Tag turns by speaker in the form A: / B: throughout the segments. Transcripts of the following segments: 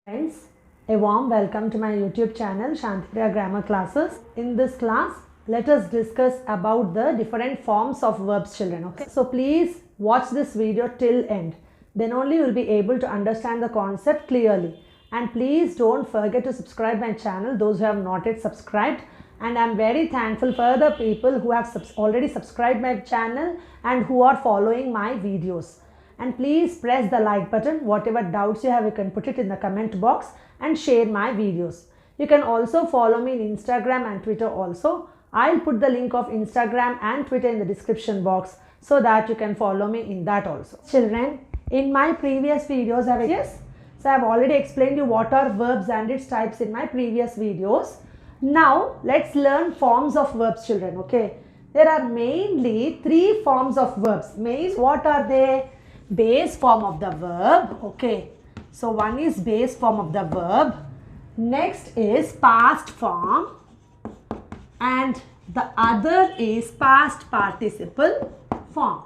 A: Friends, a warm welcome to my YouTube channel Shantipriya Grammar Classes. In this class, let us discuss about the different forms of verbs, children. Okay, so please watch this video till end. Then only you will be able to understand the concept clearly. And please don't forget to subscribe my channel, those who have not yet subscribed. And I am very thankful for the people who have already subscribed my channel and who are following my videos. And please press the like button. Whatever doubts you have, you can put it in the comment box and share my videos. You can also follow me in Instagram and Twitter also. I'll put the link of Instagram and Twitter in the description box so that you can follow me in that also. Children, in my previous videos, so I've already explained you what are verbs and its types in my previous videos. Now let's learn forms of verbs, children. Okay, there are mainly three forms of verbs. What are they? Base form of the verb. Okay, so one is base form of the verb, next is past form, and the other is past participle form.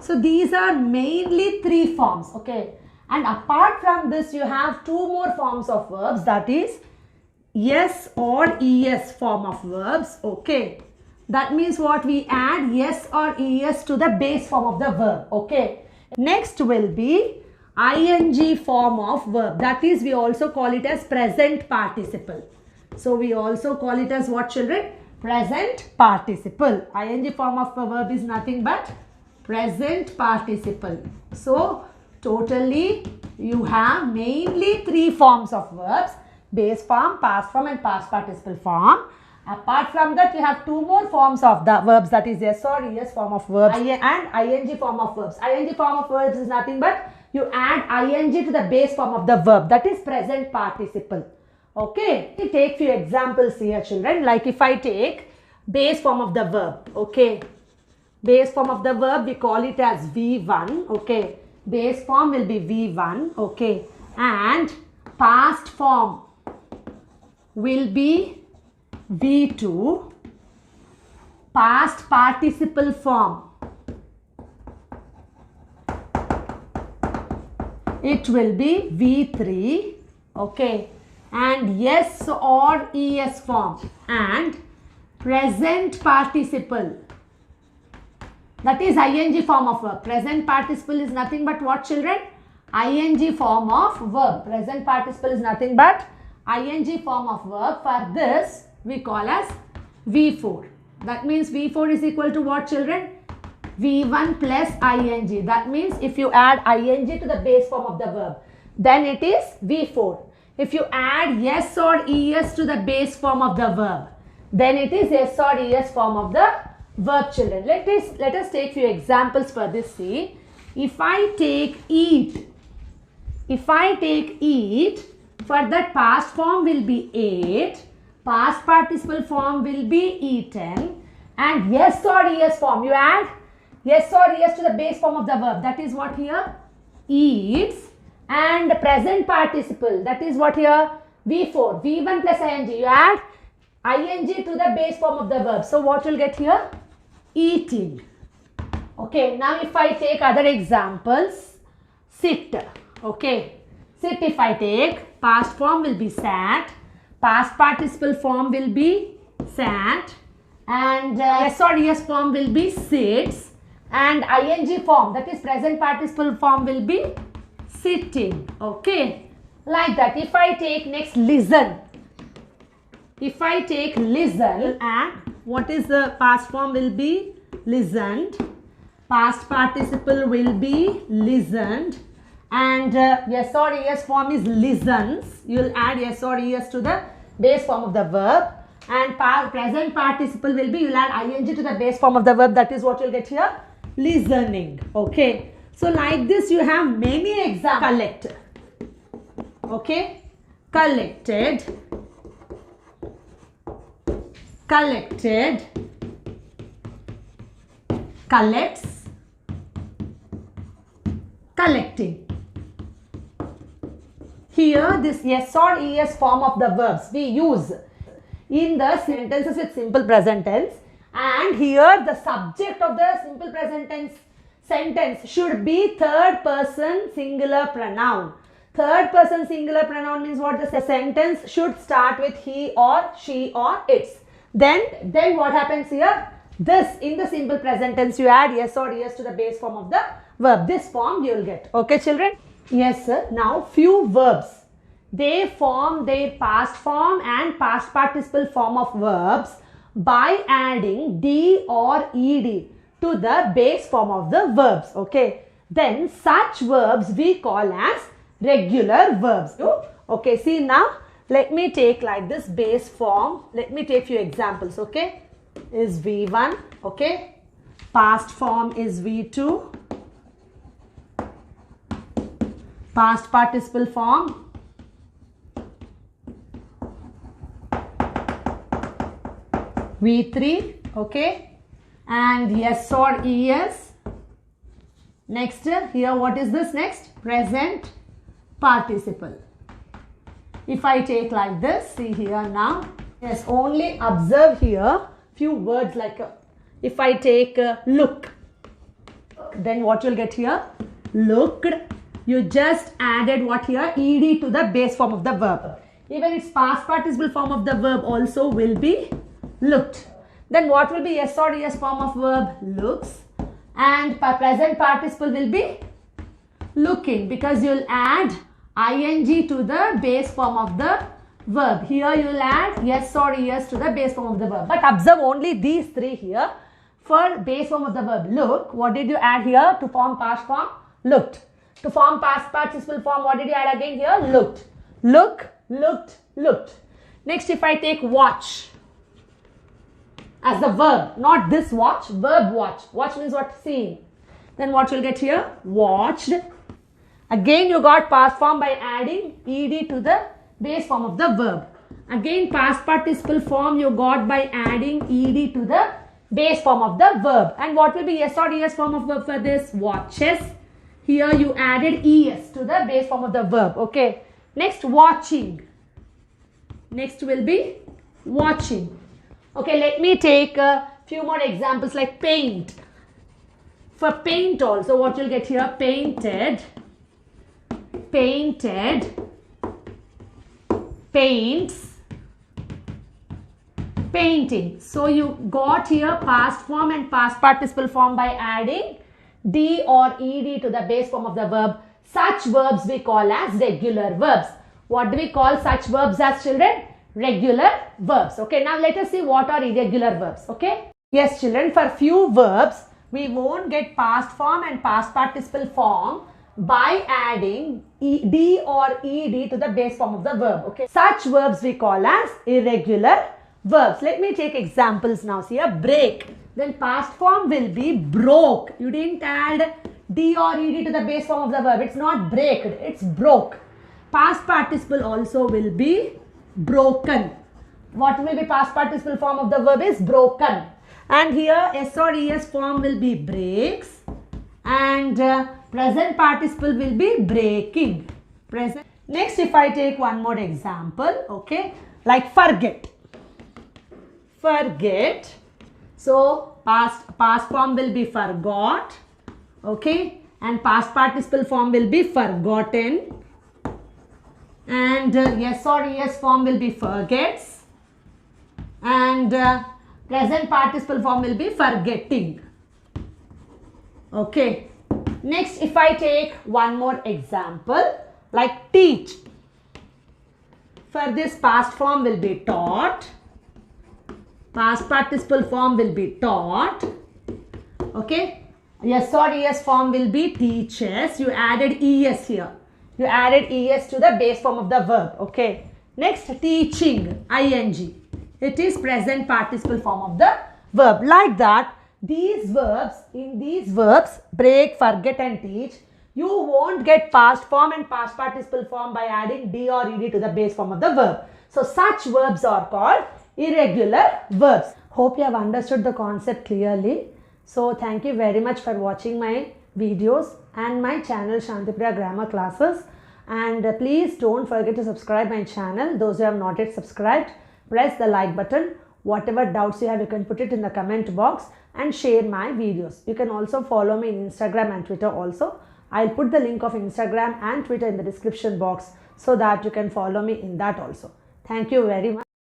A: So these are mainly three forms. Okay, and apart from this you have two more forms of verbs, that is yes or es form of verbs. Okay, that means what, we add yes or es to the base form of the verb. Okay, next will be ing form of verb, that is we also call it as present participle. So we also call it as what, children? Present participle. Ing form of a verb is nothing but present participle. So totally you have mainly three forms of verbs: base form, past form and past participle form. Apart from that, you have two more forms of the verbs, that is yes or es form of verbs and ing form of verbs. Ing form of verbs is nothing but you add ing to the base form of the verb, that is present participle. Okay, we take few examples here, children. Like if I take base form of the verb, okay, base form of the verb we call it as V1. Okay, base form will be V1. Okay, and past form will be V2, past participle form it will be V3. Okay, and yes or es form and present participle, that is ing form of verb. Present participle is nothing but what, children? Ing form of verb. Present participle is nothing but ing form of verb. For this we call as V4. That means V4 is equal to what, children? V1 plus ing. That means if you add ing to the base form of the verb, then it is V4. If you add yes or es to the base form of the verb, then it is yes or es form of the verb, children. Let us take few examples for this. See, if I take eat, for that past form will be ate, past participle form will be eaten, and yes or es form, you add yes or es to the base form of the verb, that is what here? Eats. And present participle, that is what here? V4, V1 plus ing, you add ing to the base form of the verb. So what you'll get here? Eating. Okay, now if I take other examples, sit. Okay, sit if I take, past form will be sat, past participle form will be sat, and yes or es form will be sits, and ing form, that is present participle form, will be sitting. Okay, like that. If I take next listen, and what is the past form will be listened, past participle will be listened, and yes or es form is listens. You will add yes or es to the base form of the verb, and present participle will be, you will add ing to the base form of the verb, that is what you will get here? Listening. Okay, so like this you have many examples. Collect. Okay, collected, collects, collecting. Here this yes or es form of the verbs we use in the sentences with simple present tense, and here the subject of the simple present tense sentence should be third person singular pronoun. Third person singular pronoun means what? The sentence should start with he or she or its. Then what happens here? This, in the simple present tense, you add yes or es to the base form of the verb. This form you will get. Okay, children? Yes, sir. Now, few verbs. They form their past form and past participle form of verbs by adding d or ed to the base form of the verbs. Okay. Then, such verbs we call as regular verbs. Okay, see now, let me take like this base form. Let me take few examples. Okay. Is V1, okay, past form is V2, past participle form, V3, okay, and yes or es. Next, here what is this next? Present participle. If I take like this, see here now, yes, only observe here few words like if I take look, then what you'll get here? Looked. You just added what here? Ed to the base form of the verb. Even its past participle form of the verb also will be looked. Then what will be yes or es form of verb? Looks. And present participle will be looking, because you'll add ing to the base form of the verb. Here you will add yes or es to the base form of the verb. But observe only these three here. For base form of the verb look, what did you add here to form past form? Looked. To form past participle form, what did you add again here? Looked. Look, looked, looked. Next, if I take watch as the verb, not this watch, verb watch. Watch means what? Seeing. Then what you'll get here? Watched. Again you got past form by adding ed to the base form of the verb. Again past participle form you got by adding ed to the base form of the verb. And what will be yes or es form of verb for this? Watches. Here you added es to the base form of the verb. Okay. Next, watching. Next will be watching. Okay, let me take a few more examples like paint. For paint also, what you'll get here? Painted, painted, paints, painting. So you got here past form and past participle form by adding d or ed to the base form of the verb. Such verbs we call as regular verbs. What do we call such verbs as, children? Regular verbs. Okay, now let us see what are irregular verbs. Okay. Yes, children, for few verbs we won't get past form and past participle form by adding d or ed to the base form of the verb. Okay, such verbs we call as irregular verbs. Let me take examples now. See here, break. Then past form will be broke. You didn't add d or ed to the base form of the verb. It's not breaked, it's broke. Past participle also will be broken. What will be past participle form of the verb is broken. And here s or es form will be breaks, and present participle will be breaking. Present. Next, if I take one more example, okay, like forget. Forget. So past form will be forgot, okay, and past participle form will be forgotten, and yes or es form will be forgets, and present participle form will be forgetting. Okay. Next, if I take one more example like teach. For this, past form will be taught, past participle form will be taught, okay. Yes or es form will be teaches. You added es here. You added es to the base form of the verb. Okay. Next, teaching, ing. It is present participle form of the verb. Like that, these verbs, in these verbs, break, forget and teach, you won't get past form and past participle form by adding d or ed to the base form of the verb. So, such verbs are called irregular verbs. Hope you have understood the concept clearly. So, thank you very much for watching my videos and my channel Shantipriya Grammar Classes. And please don't forget to subscribe my channel. Those who have not yet subscribed, press the like button. Whatever doubts you have, you can put it in the comment box and share my videos. You can also follow me in Instagram and Twitter also. I'll put the link of Instagram and Twitter in the description box so that you can follow me in that also. Thank you very much.